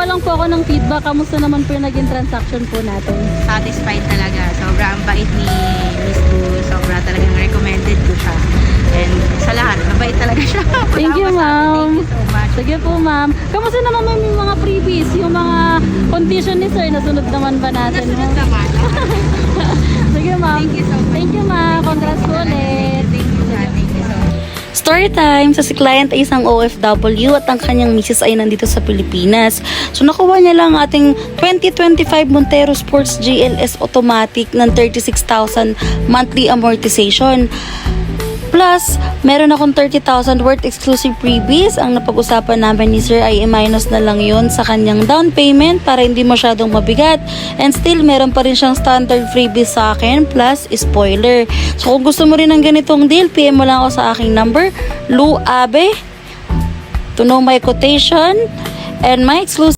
lang po ako ng feedback. Kamusta naman po yung naging transaction po natin? Satisfied talaga. Sobrang bait ni Miss Boo. Sobra talagang recommended ko siya. And sa lahat, mabait talaga siya. Thank you, Wala ma'am. Thank you so much. Sige po, ma'am. Kamusta naman ma'am yung mga freebies? Yung mga condition ni sir, nasunod naman ba natin? Nasunod naman. Sige, ma'am. Thank you so much. Thank you, ma'am. Congrats po ulit. Thank you, Thank you so much. Story time! Sa si client ay isang OFW at ang kanyang misis ay nandito sa Pilipinas. So nakuha niya lang ating 2025 Montero Sports GLS Automatic ng 36,000 monthly amortization. Plus, meron akong 30,000 worth exclusive freebies. Ang napag-usapan namin ni Sir ay i-minus na lang yon sa kanyang down payment para hindi masyadong mabigat. And still, meron pa rin siyang standard freebies sa akin plus spoiler. So kung gusto mo rin ng ganitong deal, PM mo lang ako sa aking number, Lou Abe, to know my quotation and my exclusive